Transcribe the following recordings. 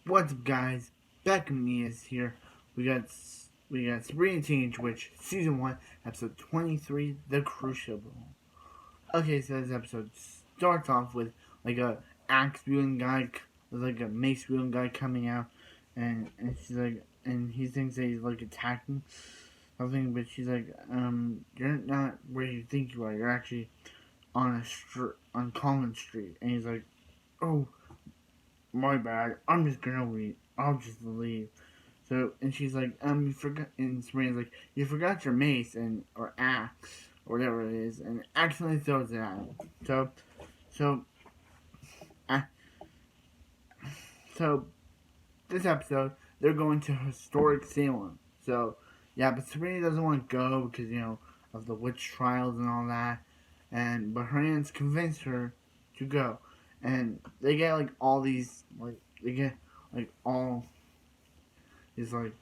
What's up, guys? Back with me is here. We got Sabrina Teenage Witch Season 1, Episode 23, The Crucible. Okay, so this episode starts off with like a axe wielding guy, with like a mace wielding guy coming out, and she's like, and he thinks that he's like attacking something, but she's like, you're not where you think you are. You're actually on Collins Street, and he's like, oh, my bad. I'm just gonna leave. I'll just leave. So, and she's like, you forgot, and Sabrina's like, you forgot your mace or axe, or whatever it is, and accidentally throws it at him. So, uh, so, this episode, they're going to historic Salem. So, yeah, but Sabrina doesn't want to go because, of the witch trials and all that, but her aunts convince her to go. And they get, like, all these, like, they get, like, all these, like,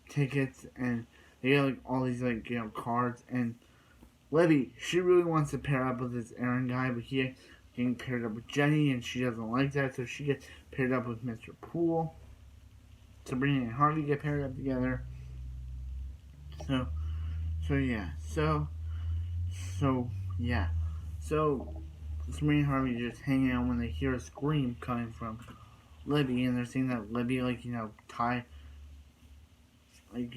tickets, and they get like all these like cards. And Libby, she really wants to pair up with this Aaron guy, but he getting paired up with Jenny, and she doesn't like that, so she gets paired up with Mr. Poole. Sabrina and Harvey get paired up together. So so yeah, so yeah, so Sabrina and Harvey just hanging out when they hear a scream coming from Libby, and they're seeing that Libby tie like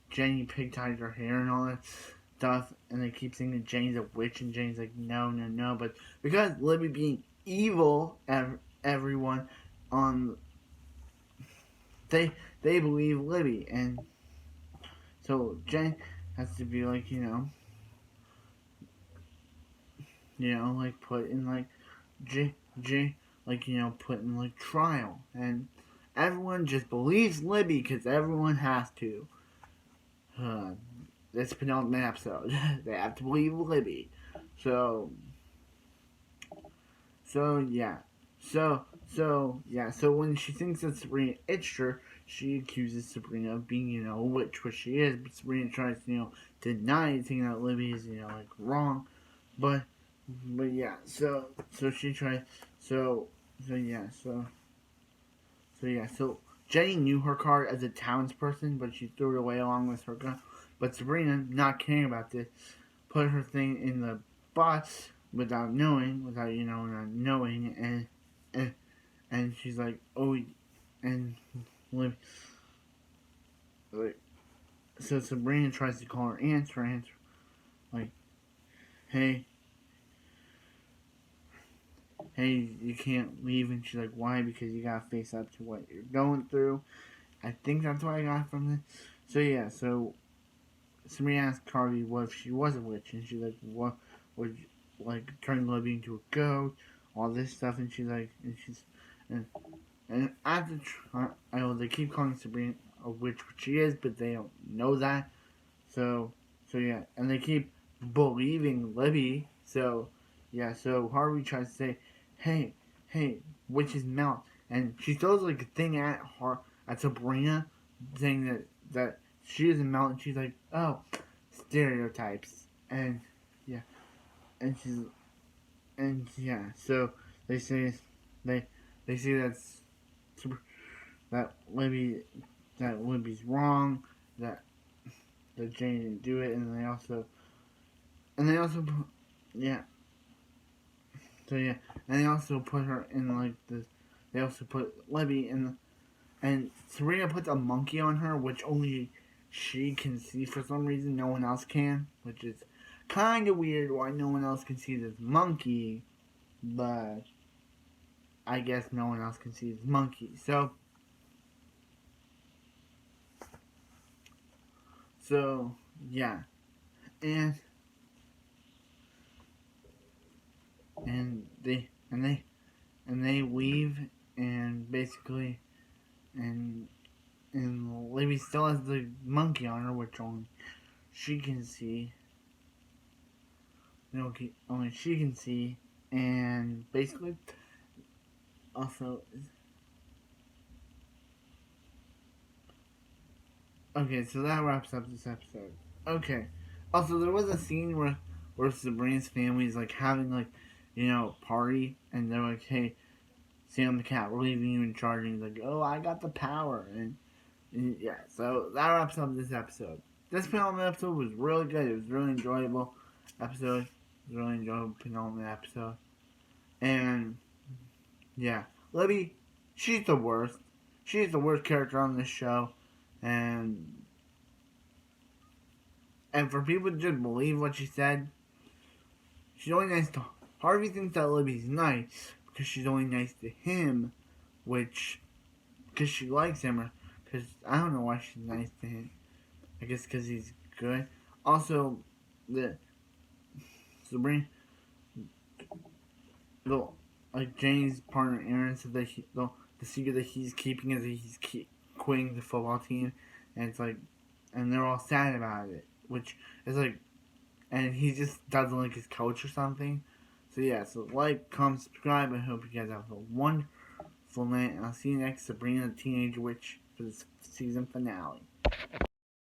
Jenny pig tied her hair and all that stuff, and they keep saying that Jenny's a witch, and Jenny's like, no, no, no. But because Libby being evil, everyone on they believe Libby, and so Jenny has to be like like put in like J like put in like trial, and everyone just believes Libby because everyone has to. Uh, this penultimate episode, they have to believe Libby. So So yeah. So when she thinks that Sabrina itched her, she accuses Sabrina of being, a witch, which she is, but Sabrina tries to, deny it, thinking that Libby is, like wrong. But yeah, so she tries so yeah, so Jenny knew her card as a townsperson, but she threw it away along with her gun. But Sabrina, not caring about this, put her thing in the box without not knowing, and she's like, oh, and like, so Sabrina tries to call her aunt, like, hey, you can't leave, and she's like, why? Because you gotta face up to what you're going through. I think that's what I got from this. So yeah, so Sabrina asked Harvey what if she was a witch, and she's like, what would like turn Libby into a goat, all this stuff, and she's like, and after I know they keep calling Sabrina a witch, which she is, but they don't know that. So yeah, and they keep believing Libby. So yeah, so Harvey tries to say, hey, witch's mouth, and she throws like a thing at Sabrina, saying that she doesn't melt, and she's like, oh, stereotypes, and yeah, and she's and yeah, so they say they they say that Libby that Libby's wrong, that Jane didn't do it, and they also yeah, so yeah, and they also put her in like this. They also put Libby in and Serena puts a monkey on her, which only she can see for some reason. No one else can, which is kind of weird. Why no one else can see this monkey, but I guess no one else can see this monkey. So yeah, and and they leave, and basically and Libby still has the monkey on her, which only she can see. Only she can see, and basically also okay. So that wraps up this episode. Okay. Also, there was a scene where Sabrina's family is like having like party, and they're like, hey, Sam the cat relieving you in charge, and he's like, "Oh, I got the power," and yeah. So that wraps up this episode. This penultimate episode was really good. It was really enjoyable episode. It was really enjoyable penultimate episode, and yeah, Libby, she's the worst. She's the worst character on this show, and for people to just believe what she said, she's only nice to Harvey thinks that Libby's nice because she's only nice to him, which because she likes him, or because I don't know why she's nice to him. I guess because he's good. Also, the Sabrina, the like Jane's partner Aaron said that the secret that he's keeping is that he's quitting the football team, and it's like, and they're all sad about it, which is like, and he just doesn't like his coach or something. So yeah, so like, comment, subscribe. I hope you guys have a wonderful night, and I'll see you next Sabrina the Teenage Witch for the season finale.